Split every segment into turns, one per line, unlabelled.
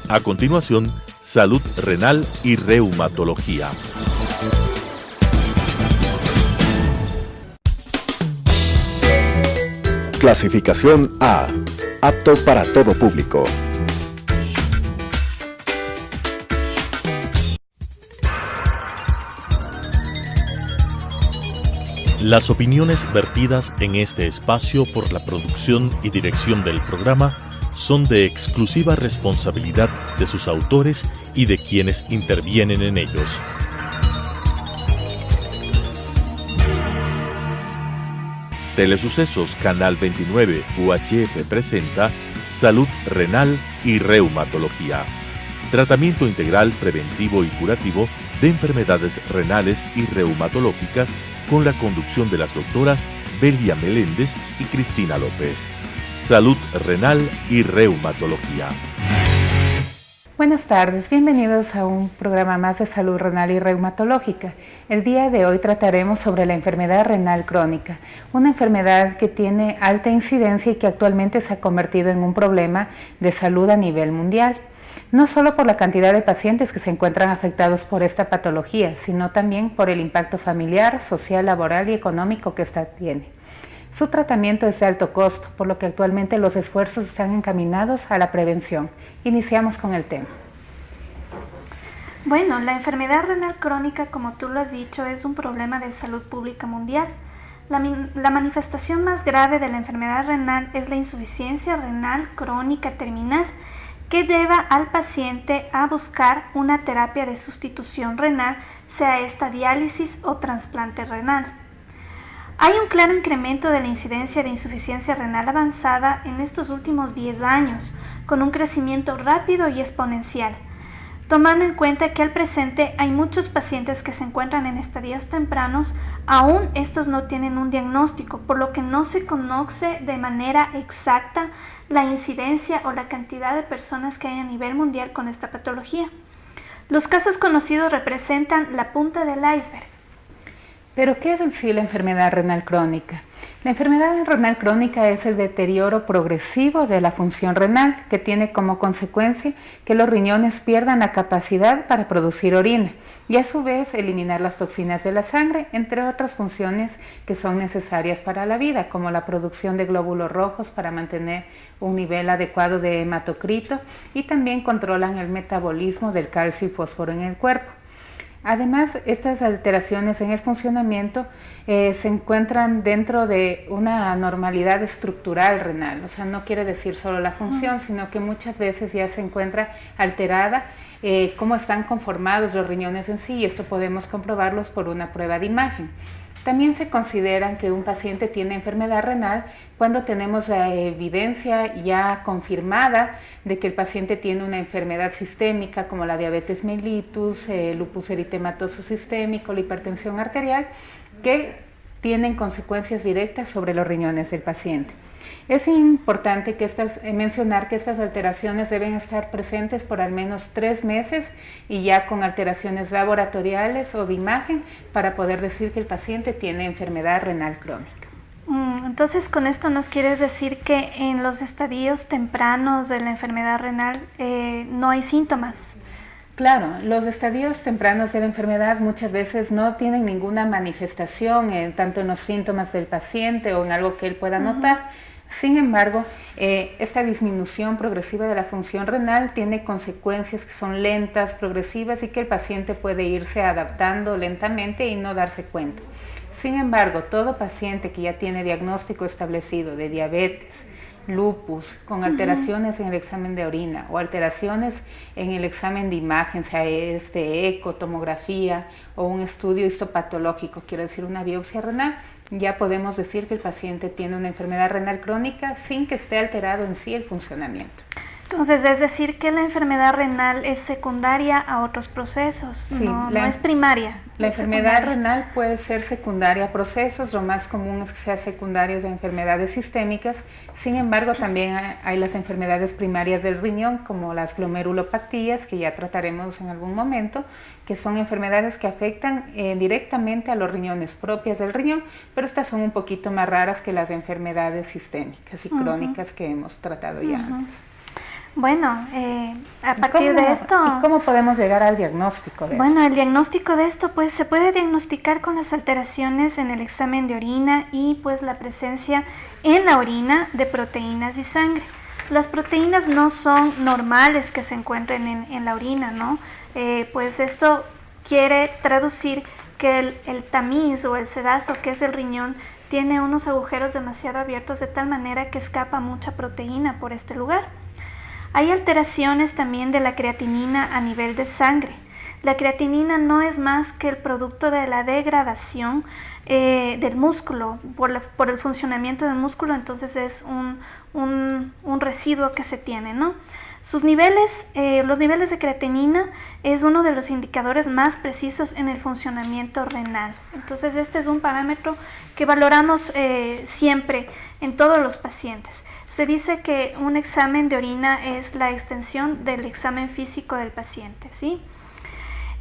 A continuación, salud renal y reumatología.
Clasificación A. Apto para todo público.
Las opiniones vertidas en este espacio por la producción y dirección del programa son de exclusiva responsabilidad de sus autores y de quienes intervienen en ellos. Telesucesos Canal 29 UHF presenta Salud Renal y Reumatología. Tratamiento integral preventivo y curativo de enfermedades renales y reumatológicas con la conducción de las doctoras Belia Meléndez y Cristina López. Salud renal y reumatología.
Buenas tardes, bienvenidos a un programa más de salud renal y reumatológica. El día de hoy trataremos sobre la enfermedad renal crónica, una enfermedad que tiene alta incidencia y que actualmente se ha convertido en un problema de salud a nivel mundial. No solo por la cantidad de pacientes que se encuentran afectados por esta patología, sino también por el impacto familiar, social, laboral y económico que esta tiene. Su tratamiento es de alto costo, por lo que actualmente los esfuerzos están encaminados a la prevención. Iniciamos con el tema.
Bueno, la enfermedad renal crónica, como tú lo has dicho, es un problema de salud pública mundial. La manifestación más grave de la enfermedad renal es la insuficiencia renal crónica terminal, que lleva al paciente a buscar una terapia de sustitución renal, sea esta diálisis o trasplante renal. Hay un claro incremento de la incidencia de insuficiencia renal avanzada en estos últimos 10 años, con un crecimiento rápido y exponencial, tomando en cuenta que al presente hay muchos pacientes que se encuentran en estadios tempranos, aún estos no tienen un diagnóstico, por lo que no se conoce de manera exacta la incidencia o la cantidad de personas que hay a nivel mundial con esta patología. Los casos conocidos representan la punta del iceberg.
¿Pero qué es en sí la enfermedad renal crónica? La enfermedad renal crónica es el deterioro progresivo de la función renal, que tiene como consecuencia que los riñones pierdan la capacidad para producir orina y a su vez eliminar las toxinas de la sangre, entre otras funciones que son necesarias para la vida, como la producción de glóbulos rojos para mantener un nivel adecuado de hematocrito y también controlan el metabolismo del calcio y fósforo en el cuerpo. Además, estas alteraciones en el funcionamiento se encuentran dentro de una anormalidad estructural renal, o sea, no quiere decir solo la función, sino que muchas veces ya se encuentra alterada cómo están conformados los riñones en sí, y esto podemos comprobarlos por una prueba de imagen. También se considera que un paciente tiene enfermedad renal cuando tenemos la evidencia ya confirmada de que el paciente tiene una enfermedad sistémica como la diabetes mellitus, lupus eritematoso sistémico, la hipertensión arterial, que tienen consecuencias directas sobre los riñones del paciente. Es importante mencionar que estas alteraciones deben estar presentes por al menos 3 meses y ya con alteraciones laboratoriales o de imagen para poder decir que el paciente tiene enfermedad renal crónica.
Entonces, con esto nos quieres decir que en los estadios tempranos de la enfermedad renal no hay síntomas.
Claro, los estadios tempranos de la enfermedad muchas veces no tienen ninguna manifestación, tanto en los síntomas del paciente o en algo que él pueda notar. Sin embargo, esta disminución progresiva de la función renal tiene consecuencias que son lentas, progresivas y que el paciente puede irse adaptando lentamente y no darse cuenta. Sin embargo, todo paciente que ya tiene diagnóstico establecido de diabetes, lupus, con alteraciones en el examen de orina o alteraciones en el examen de imagen, sea eco, tomografía o un estudio histopatológico, quiero decir una biopsia renal, ya podemos decir que el paciente tiene una enfermedad renal crónica sin que esté alterado en sí el funcionamiento.
Entonces, es decir que la enfermedad renal es secundaria a otros procesos,
sí,
no es primaria.
La enfermedad renal puede ser secundaria a procesos, lo más común es que sea secundaria a enfermedades sistémicas. Sin embargo, también hay las enfermedades primarias del riñón, como las glomerulopatías, que ya trataremos en algún momento, que son enfermedades que afectan directamente a los riñones propias del riñón, pero estas son un poquito más raras que las enfermedades sistémicas y crónicas que hemos tratado ya antes.
Bueno, a partir de esto...
¿Y cómo podemos llegar al diagnóstico de esto?
Bueno, el diagnóstico de esto pues se puede diagnosticar con las alteraciones en el examen de orina y pues la presencia en la orina de proteínas y sangre. Las proteínas no son normales que se encuentren en la orina, ¿no? Pues esto quiere traducir que el tamiz o el sedazo, que es el riñón, tiene unos agujeros demasiado abiertos de tal manera que escapa mucha proteína por este lugar. Hay alteraciones también de la creatinina a nivel de sangre. La creatinina no es más que el producto de la degradación del músculo, por el funcionamiento del músculo, entonces es un residuo que se tiene, ¿no? Sus niveles, los niveles de creatinina es uno de los indicadores más precisos en el funcionamiento renal. Entonces este es un parámetro que valoramos siempre en todos los pacientes. Se dice que un examen de orina es la extensión del examen físico del paciente, ¿sí?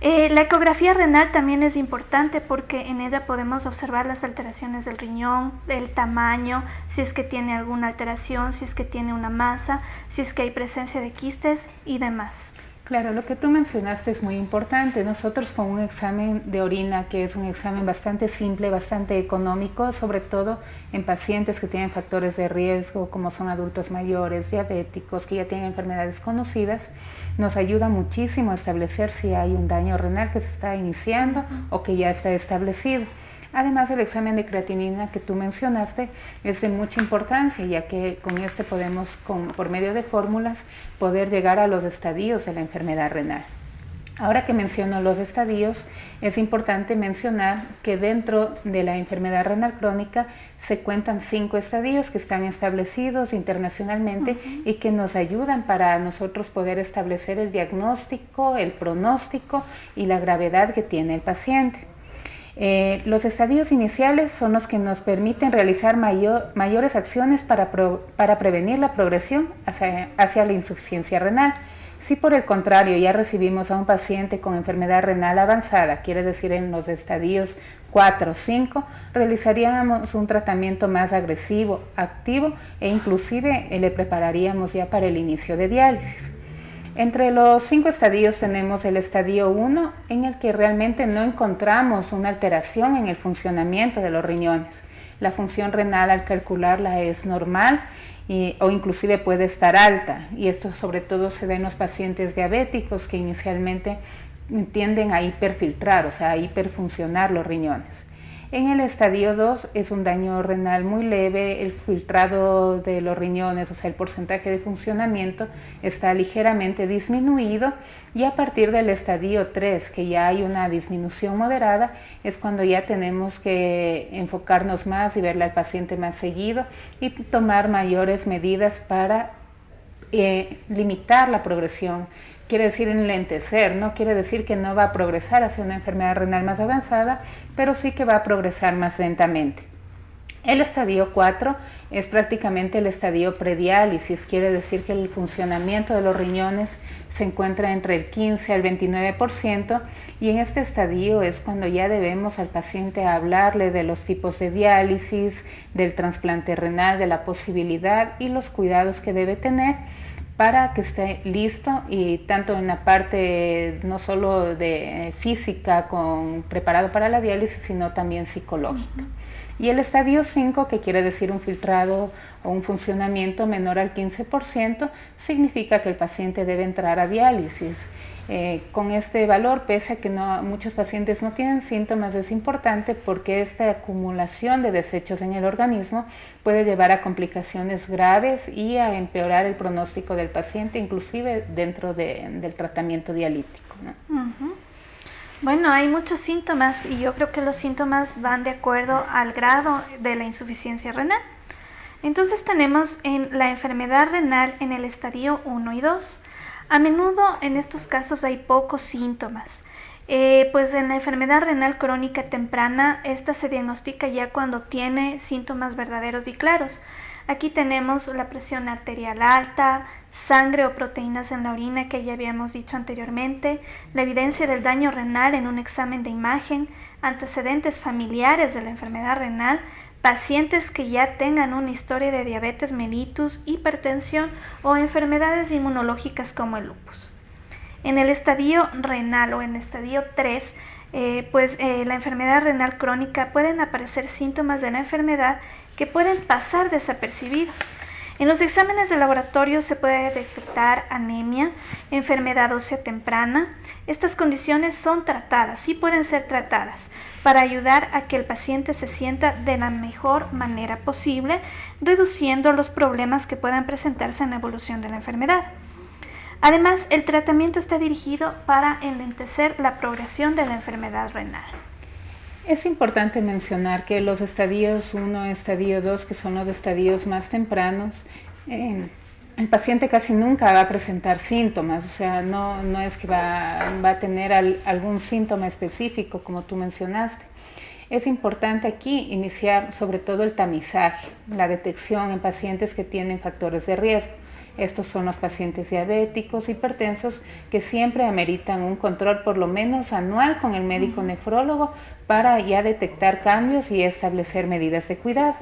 La ecografía renal también es importante porque en ella podemos observar las alteraciones del riñón, el tamaño, si es que tiene alguna alteración, si es que tiene una masa, si es que hay presencia de quistes y demás.
Claro, lo que tú mencionaste es muy importante. Nosotros con un examen de orina, que es un examen bastante simple, bastante económico, sobre todo en pacientes que tienen factores de riesgo, como son adultos mayores, diabéticos, que ya tienen enfermedades conocidas, nos ayuda muchísimo a establecer si hay un daño renal que se está iniciando o que ya está establecido. Además, el examen de creatinina que tú mencionaste es de mucha importancia, ya que con este podemos, por medio de fórmulas, poder llegar a los estadios de la enfermedad renal. Ahora que menciono los estadios, es importante mencionar que dentro de la enfermedad renal crónica se cuentan 5 estadios que están establecidos internacionalmente y que nos ayudan para nosotros poder establecer el diagnóstico, el pronóstico y la gravedad que tiene el paciente. Los estadios iniciales son los que nos permiten realizar mayores acciones para prevenir la progresión hacia la insuficiencia renal. Si por el contrario ya recibimos a un paciente con enfermedad renal avanzada, quiere decir en los estadios 4 o 5, realizaríamos un tratamiento más agresivo, activo e inclusive le prepararíamos ya para el inicio de diálisis. Entre los 5 estadios tenemos el estadio 1, en el que realmente no encontramos una alteración en el funcionamiento de los riñones. La función renal al calcularla es normal o inclusive puede estar alta, y esto sobre todo se da en los pacientes diabéticos que inicialmente tienden a hiperfiltrar, o sea, a hiperfuncionar los riñones. En el estadio 2 es un daño renal muy leve, el filtrado de los riñones, o sea, el porcentaje de funcionamiento está ligeramente disminuido, y a partir del estadio 3, que ya hay una disminución moderada, es cuando ya tenemos que enfocarnos más y verle al paciente más seguido y tomar mayores medidas para limitar la progresión. Quiere decir enlentecer, no quiere decir que no va a progresar hacia una enfermedad renal más avanzada, pero sí que va a progresar más lentamente. El estadio 4 es prácticamente el estadio prediálisis, quiere decir que el funcionamiento de los riñones se encuentra entre el 15 al 29%, y en este estadio es cuando ya debemos al paciente hablarle de los tipos de diálisis, del trasplante renal, de la posibilidad y los cuidados que debe tener para que esté listo, y tanto en la parte no solo de física preparado para la diálisis, sino también psicológica. Y el estadio 5, que quiere decir un filtrado o un funcionamiento menor al 15%, significa que el paciente debe entrar a diálisis. Con este valor, pese a que muchos pacientes no tienen síntomas, es importante porque esta acumulación de desechos en el organismo puede llevar a complicaciones graves y a empeorar el pronóstico del paciente, inclusive dentro del tratamiento dialítico, ¿no?
Bueno, hay muchos síntomas y yo creo que los síntomas van de acuerdo al grado de la insuficiencia renal. Entonces tenemos en la enfermedad renal en el estadio 1 y 2. A menudo en estos casos hay pocos síntomas. Pues en la enfermedad renal crónica temprana, esta se diagnostica ya cuando tiene síntomas verdaderos y claros. Aquí tenemos la presión arterial alta, sangre o proteínas en la orina que ya habíamos dicho anteriormente, la evidencia del daño renal en un examen de imagen, antecedentes familiares de la enfermedad renal, pacientes que ya tengan una historia de diabetes mellitus, hipertensión o enfermedades inmunológicas como el lupus. En el estadio renal o en el estadio 3, la enfermedad renal crónica pueden aparecer síntomas de la enfermedad que pueden pasar desapercibidos. En los exámenes de laboratorio se puede detectar anemia, enfermedad ósea temprana. Estas condiciones son tratadas, sí pueden ser tratadas, para ayudar a que el paciente se sienta de la mejor manera posible, reduciendo los problemas que puedan presentarse en la evolución de la enfermedad. Además, el tratamiento está dirigido para enlentecer la progresión de la enfermedad renal.
Es importante mencionar que los estadios 1 y estadio 2, que son los estadios más tempranos, el paciente casi nunca va a presentar síntomas, o sea, no es que va a tener algún síntoma específico, como tú mencionaste. Es importante aquí iniciar sobre todo el tamizaje, la detección en pacientes que tienen factores de riesgo. Estos son los pacientes diabéticos, hipertensos, que siempre ameritan un control por lo menos anual con el médico nefrólogo para ya detectar cambios y establecer medidas de cuidado.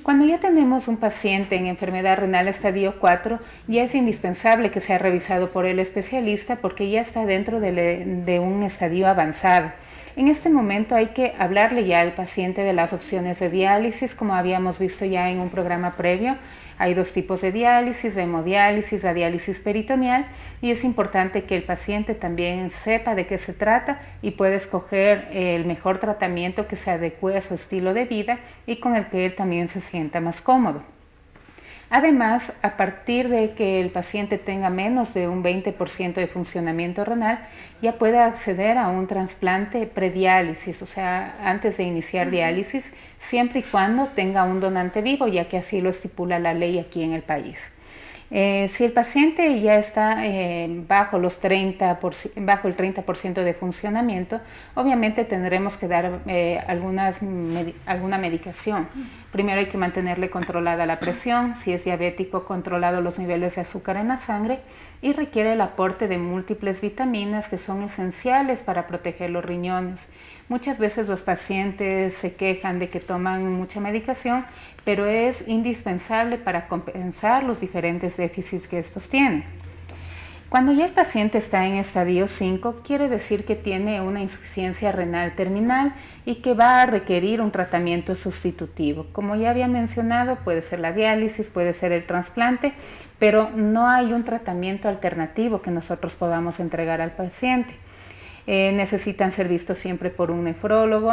Cuando ya tenemos un paciente en enfermedad renal estadio 4, ya es indispensable que sea revisado por el especialista porque ya está dentro de un estadio avanzado. En este momento hay que hablarle ya al paciente de las opciones de diálisis, como habíamos visto ya en un programa previo. Hay dos tipos de diálisis, de hemodiálisis, la diálisis peritoneal, y es importante que el paciente también sepa de qué se trata y pueda escoger el mejor tratamiento que se adecue a su estilo de vida y con el que él también se sienta más cómodo. Además, a partir de que el paciente tenga menos de un 20% de funcionamiento renal, ya puede acceder a un trasplante prediálisis, o sea, antes de iniciar diálisis, siempre y cuando tenga un donante vivo, ya que así lo estipula la ley aquí en el país. Si el paciente ya está bajo el 30% de funcionamiento, obviamente tendremos que dar alguna medicación. Primero hay que mantenerle controlada la presión, si es diabético, controlado los niveles de azúcar en la sangre, y requiere el aporte de múltiples vitaminas que son esenciales para proteger los riñones. Muchas veces los pacientes se quejan de que toman mucha medicación, pero es indispensable para compensar los diferentes déficits que estos tienen. Cuando ya el paciente está en estadio 5, quiere decir que tiene una insuficiencia renal terminal y que va a requerir un tratamiento sustitutivo. Como ya había mencionado, puede ser la diálisis, puede ser el trasplante, pero no hay un tratamiento alternativo que nosotros podamos entregar al paciente. Necesitan ser vistos siempre por un nefrólogo,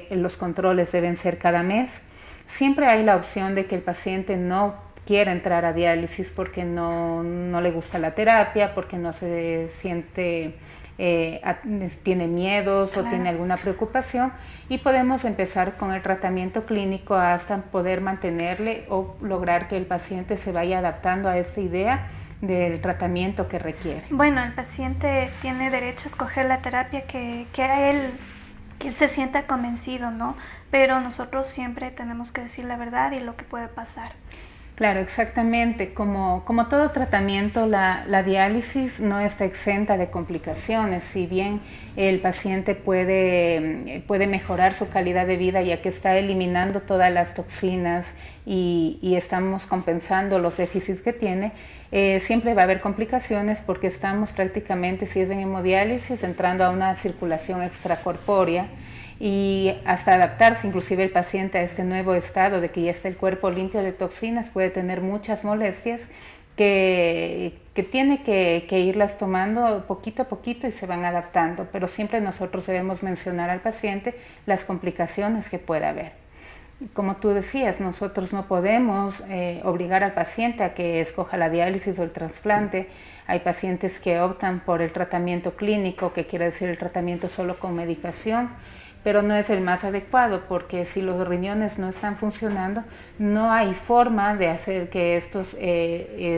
los controles deben ser cada mes. Siempre hay la opción de que el paciente no quiera entrar a diálisis porque no le gusta la terapia, porque no se siente, tiene miedos o tiene alguna preocupación, y podemos empezar con el tratamiento clínico hasta poder mantenerle o lograr que el paciente se vaya adaptando a esta idea del tratamiento que requiere.
Bueno, el paciente tiene derecho a escoger la terapia que él se sienta convencido, ¿no? Pero nosotros siempre tenemos que decir la verdad y lo que puede pasar.
Claro, exactamente. Como todo tratamiento, la diálisis no está exenta de complicaciones. Si bien el paciente puede mejorar su calidad de vida, ya que está eliminando todas las toxinas y estamos compensando los déficits que tiene, siempre va a haber complicaciones porque estamos prácticamente, si es en hemodiálisis, entrando a una circulación extracorpórea, y hasta adaptarse inclusive el paciente a este nuevo estado de que ya está el cuerpo limpio de toxinas, puede tener muchas molestias que tiene que irlas tomando poquito a poquito y se van adaptando, pero siempre nosotros debemos mencionar al paciente las complicaciones que pueda haber. Como tú decías, nosotros no podemos obligar al paciente a que escoja la diálisis o el trasplante. Hay pacientes que optan por el tratamiento clínico, que quiere decir el tratamiento solo con medicación, pero no es el más adecuado porque si los riñones no están funcionando, no hay forma de hacer que estos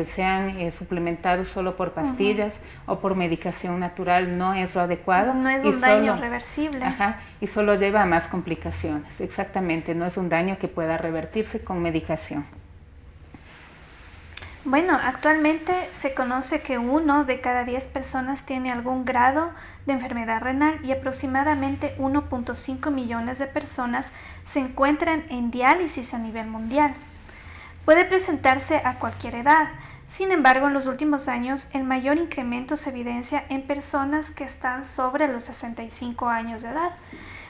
sean suplementados solo por pastillas o por medicación natural. No es lo adecuado.
No es un daño reversible.
Y solo lleva a más complicaciones. Exactamente, no es un daño que pueda revertirse con medicación.
Bueno, actualmente se conoce que 1 de cada 10 personas tiene algún grado de enfermedad renal y aproximadamente 1.5 millones de personas se encuentran en diálisis a nivel mundial. Puede presentarse a cualquier edad. Sin embargo, en los últimos años, el mayor incremento se evidencia en personas que están sobre los 65 años de edad,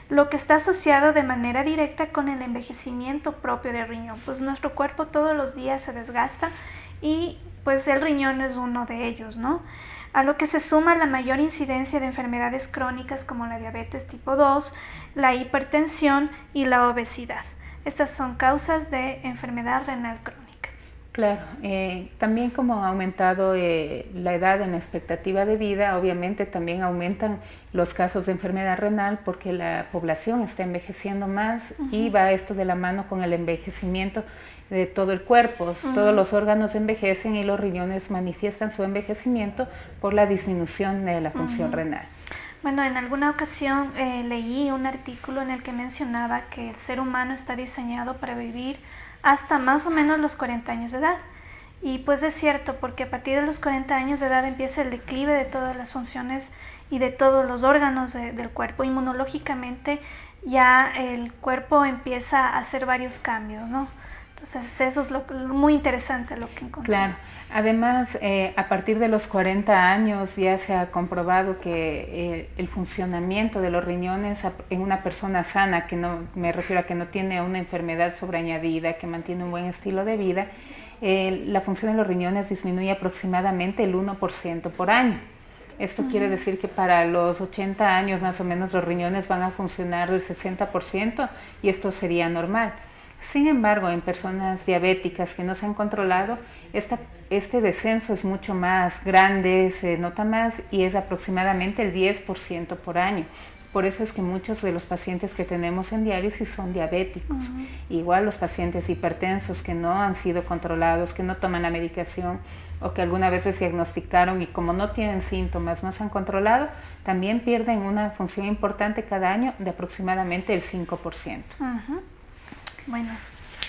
lo que está asociado de manera directa con el envejecimiento propio del riñón, pues nuestro cuerpo todos los días se desgasta y pues el riñón es uno de ellos, ¿no? A lo que se suma la mayor incidencia de enfermedades crónicas como la diabetes tipo 2, la hipertensión y la obesidad. Estas son causas de enfermedad renal crónica.
Claro, también como ha aumentado la edad en la expectativa de vida, obviamente también aumentan los casos de enfermedad renal porque la población está envejeciendo más y va esto de la mano con el envejecimiento de todo el cuerpo. Todos los órganos envejecen y los riñones manifiestan su envejecimiento por la disminución de la función renal.
Bueno, en alguna ocasión leí un artículo en el que mencionaba que el ser humano está diseñado para vivir hasta más o menos los 40 años de edad. Y pues es cierto, porque a partir de los 40 años de edad empieza el declive de todas las funciones y de todos los órganos del cuerpo. Inmunológicamente ya el cuerpo empieza a hacer varios cambios, ¿no? Entonces eso es muy interesante lo que encontré.
Claro. Además, a partir de los 40 años ya se ha comprobado que el funcionamiento de los riñones en una persona sana, que no me refiero a que no tiene una enfermedad sobreañadida, que mantiene un buen estilo de vida, la función de los riñones disminuye aproximadamente el 1% por año. Esto quiere decir que para los 80 años más o menos los riñones van a funcionar el 60% y esto sería normal. Sin embargo, en personas diabéticas que no se han controlado, este descenso es mucho más grande, se nota más y es aproximadamente el 10% por año. Por eso es que muchos de los pacientes que tenemos en diálisis son diabéticos. Igual los pacientes hipertensos que no han sido controlados, que no toman la medicación o que alguna vez les diagnosticaron y como no tienen síntomas, no se han controlado, también pierden una función importante cada año de aproximadamente el 5%.
Bueno.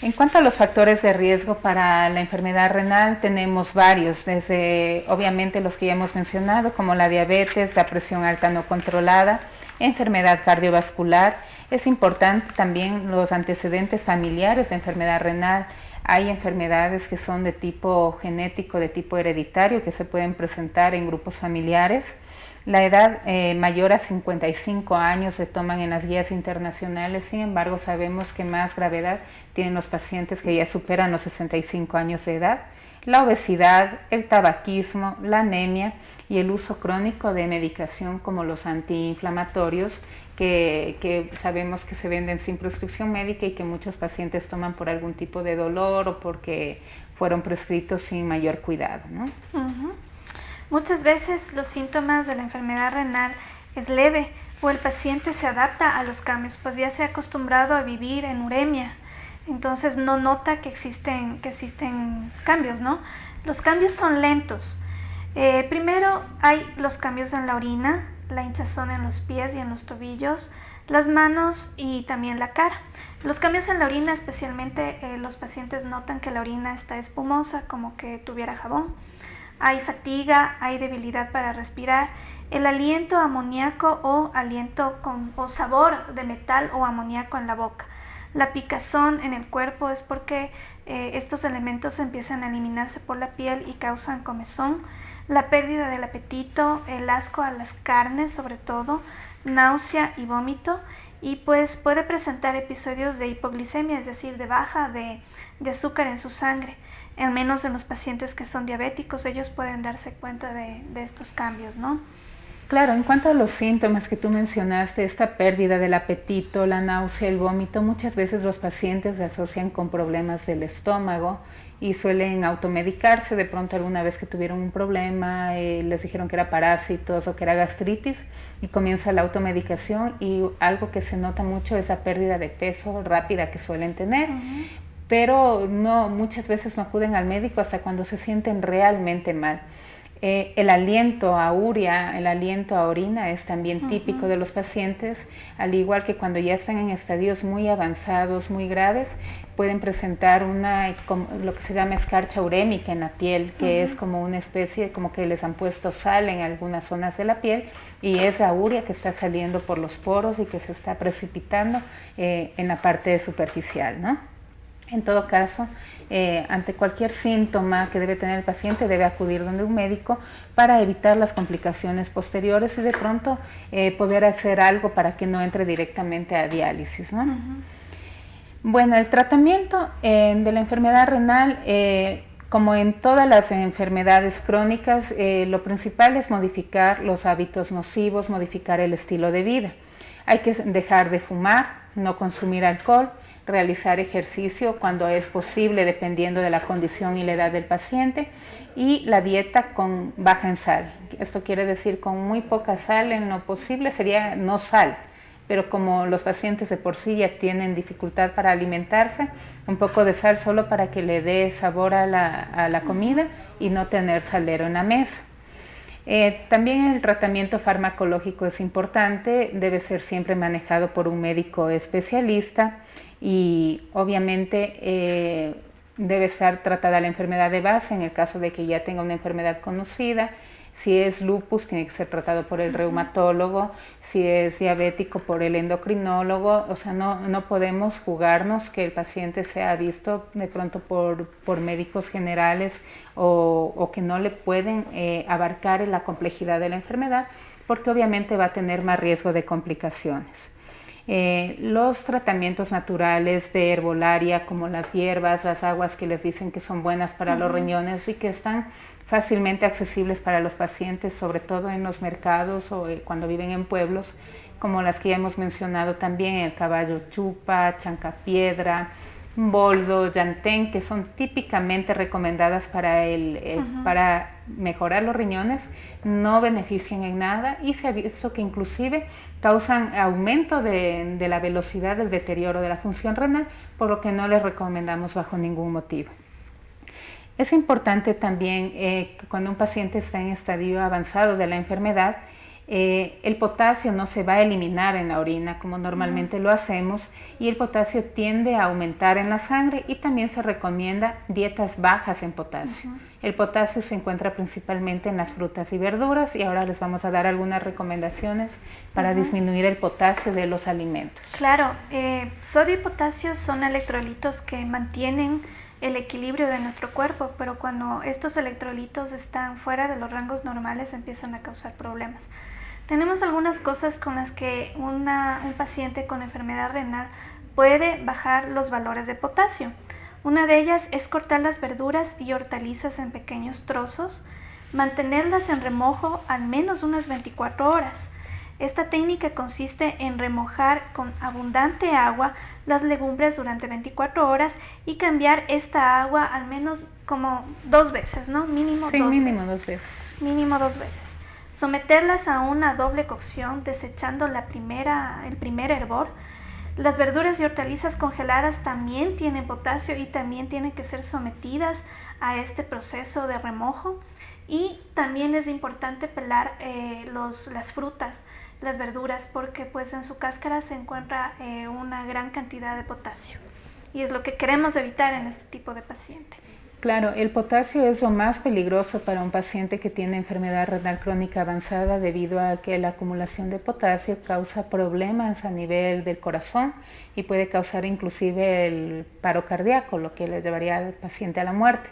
En cuanto a los factores de riesgo para la enfermedad renal, tenemos varios, desde obviamente los que ya hemos mencionado, como la diabetes, la presión alta no controlada, enfermedad cardiovascular. Es importante también los antecedentes familiares de enfermedad renal. Hay enfermedades que son de tipo genético, de tipo hereditario, que se pueden presentar en grupos familiares. La edad mayor a 55 años se toman en las guías internacionales, sin embargo sabemos que más gravedad tienen los pacientes que ya superan los 65 años de edad. La obesidad, el tabaquismo, la anemia y el uso crónico de medicación como los antiinflamatorios que sabemos que se venden sin prescripción médica y que muchos pacientes toman por algún tipo de dolor o porque fueron prescritos sin mayor cuidado, ¿no?
Muchas veces los síntomas de la enfermedad renal es leve o el paciente se adapta a los cambios, pues ya se ha acostumbrado a vivir en uremia, entonces no nota que existen cambios, ¿no? Los cambios son lentos. Primero hay los cambios en la orina, la hinchazón en los pies y en los tobillos, las manos y también la cara. Los cambios en la orina, especialmente los pacientes notan que la orina está espumosa, como que tuviera jabón. Hay fatiga, hay debilidad para respirar, el aliento amoníaco o sabor de metal o amoníaco en la boca. La picazón en el cuerpo es porque estos elementos empiezan a eliminarse por la piel y causan comezón. La pérdida del apetito, el asco a las carnes sobre todo, náusea y vómito. Y pues puede presentar episodios de hipoglicemia, es decir, de baja de azúcar en su sangre. Al menos en los pacientes que son diabéticos, ellos pueden darse cuenta de estos cambios, ¿no?
Claro, en cuanto a los síntomas que tú mencionaste, esta pérdida del apetito, la náusea, el vómito, muchas veces los pacientes se asocian con problemas del estómago y suelen automedicarse. De pronto alguna vez que tuvieron un problema, les dijeron que era parásitos o que era gastritis y comienza la automedicación y algo que se nota mucho es la pérdida de peso rápida que suelen tener. Pero muchas veces no acuden al médico hasta cuando se sienten realmente mal. El aliento a urea, el aliento a orina es también típico de los pacientes, al igual que cuando ya están en estadios muy avanzados, muy graves, pueden presentar lo que se llama escarcha urémica en la piel, que es como una especie, como que les han puesto sal en algunas zonas de la piel, y es la urea que está saliendo por los poros y que se está precipitando en la parte superficial, ¿no? En todo caso, ante cualquier síntoma que debe tener el paciente, debe acudir donde un médico para evitar las complicaciones posteriores y de pronto poder hacer algo para que no entre directamente a diálisis, ¿no? Bueno, el tratamiento de la enfermedad renal, como en todas las enfermedades crónicas, lo principal es modificar los hábitos nocivos, modificar el estilo de vida. Hay que dejar de fumar, no consumir alcohol, realizar ejercicio cuando es posible, dependiendo de la condición y la edad del paciente, y la dieta con baja en sal. Esto quiere decir con muy poca sal, en lo posible sería no sal, pero como los pacientes de por sí ya tienen dificultad para alimentarse, un poco de sal solo para que le dé sabor a la comida y no tener salero en la mesa. También el tratamiento farmacológico es importante, debe ser siempre manejado por un médico especialista y obviamente debe estar tratada la enfermedad de base en el caso de que ya tenga una enfermedad conocida. Si es lupus, tiene que ser tratado por el reumatólogo. Si es diabético, por el endocrinólogo. O sea, no podemos jugarnos que el paciente sea visto de pronto por médicos generales o que no le pueden abarcar la complejidad de la enfermedad, porque obviamente va a tener más riesgo de complicaciones. Los tratamientos naturales de herbolaria, como las hierbas, las aguas que les dicen que son buenas para los riñones y que están fácilmente accesibles para los pacientes, sobre todo en los mercados o cuando viven en pueblos, como las que ya hemos mencionado también, el caballo chupa, chancapiedra, boldo, llantén, que son típicamente recomendadas para mejorar los riñones, no benefician en nada y se ha visto que inclusive causan aumento de la velocidad del deterioro de la función renal, por lo que no les recomendamos bajo ningún motivo. Es importante también que cuando un paciente está en estadio avanzado de la enfermedad, el potasio no se va a eliminar en la orina como normalmente lo hacemos y el potasio tiende a aumentar en la sangre y también se recomienda dietas bajas en potasio. El potasio se encuentra principalmente en las frutas y verduras y ahora les vamos a dar algunas recomendaciones para disminuir el potasio de los alimentos.
Claro, sodio y potasio son electrolitos que mantienen el equilibrio de nuestro cuerpo, pero cuando estos electrolitos están fuera de los rangos normales empiezan a causar problemas. Tenemos algunas cosas con las que un paciente con enfermedad renal puede bajar los valores de potasio. Una de ellas es cortar las verduras y hortalizas en pequeños trozos, mantenerlas en remojo al menos unas 24 horas. Esta técnica consiste en remojar con abundante agua las legumbres durante 24 horas y cambiar esta agua al menos como 2 veces, ¿no? Mínimo 2 veces. Mínimo 2 veces. Someterlas a una doble cocción desechando el primer hervor. Las verduras y hortalizas congeladas también tienen potasio y también tienen que ser sometidas a este proceso de remojo. Y también es importante pelar las frutas, las verduras, porque pues en su cáscara se encuentra una gran cantidad de potasio y es lo que queremos evitar en este tipo de paciente.
Claro, el potasio es lo más peligroso para un paciente que tiene enfermedad renal crónica avanzada debido a que la acumulación de potasio causa problemas a nivel del corazón y puede causar inclusive el paro cardíaco, lo que le llevaría al paciente a la muerte.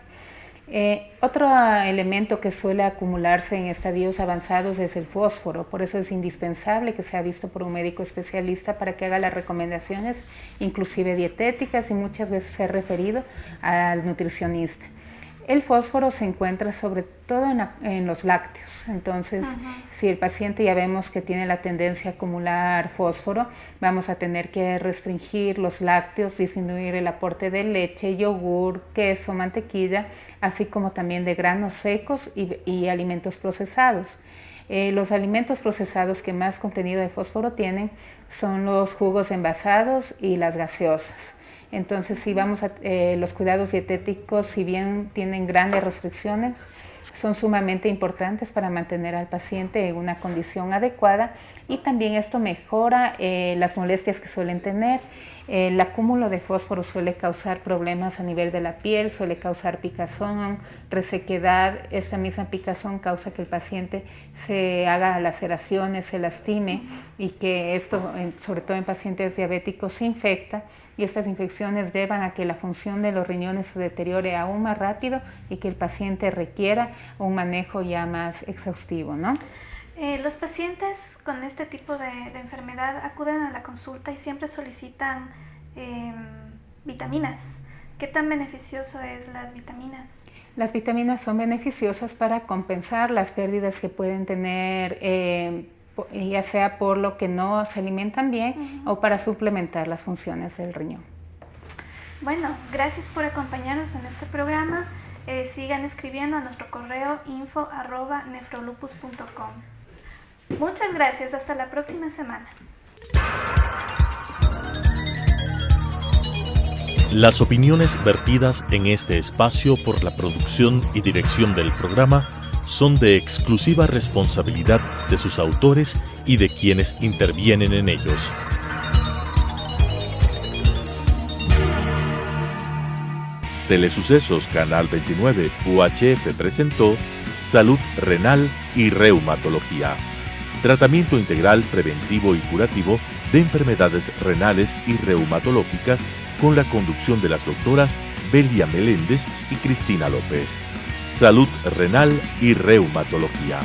Otro elemento que suele acumularse en estadios avanzados es el fósforo, por eso es indispensable que sea visto por un médico especialista para que haga las recomendaciones, inclusive dietéticas, y muchas veces ser referido al nutricionista. El fósforo se encuentra sobre todo en los lácteos, entonces si el paciente ya vemos que tiene la tendencia a acumular fósforo, vamos a tener que restringir los lácteos, disminuir el aporte de leche, yogur, queso, mantequilla, así como también de granos secos y alimentos procesados. Los alimentos procesados que más contenido de fósforo tienen son los jugos envasados y las gaseosas. Entonces, si vamos a los cuidados dietéticos, si bien tienen grandes restricciones, son sumamente importantes para mantener al paciente en una condición adecuada, y también esto mejora las molestias que suelen tener. El acúmulo de fósforo suele causar problemas a nivel de la piel, suele causar picazón, resequedad. Esta misma picazón causa que el paciente se haga laceraciones, se lastime, y que esto, sobre todo en pacientes diabéticos, se infecta. Y estas infecciones llevan a que la función de los riñones se deteriore aún más rápido y que el paciente requiera un manejo ya más exhaustivo, ¿no?
Los pacientes con este tipo de enfermedad acuden a la consulta y siempre solicitan vitaminas. ¿Qué tan beneficioso es las vitaminas?
Las vitaminas son beneficiosas para compensar las pérdidas que pueden tener, ya sea por lo que no se alimentan bien o para suplementar las funciones del riñón.
Bueno, gracias por acompañarnos en este programa. Sigan escribiendo a nuestro correo info@nefrolupus.com. Muchas gracias, hasta la próxima semana.
Las opiniones vertidas en este espacio por la producción y dirección del programa son de exclusiva responsabilidad de sus autores y de quienes intervienen en ellos. Telesucesos Canal 29 UHF presentó Salud Renal y Reumatología. Tratamiento integral preventivo y curativo de enfermedades renales y reumatológicas, con la conducción de las doctoras Belia Meléndez y Cristina López. Salud Renal y Reumatología.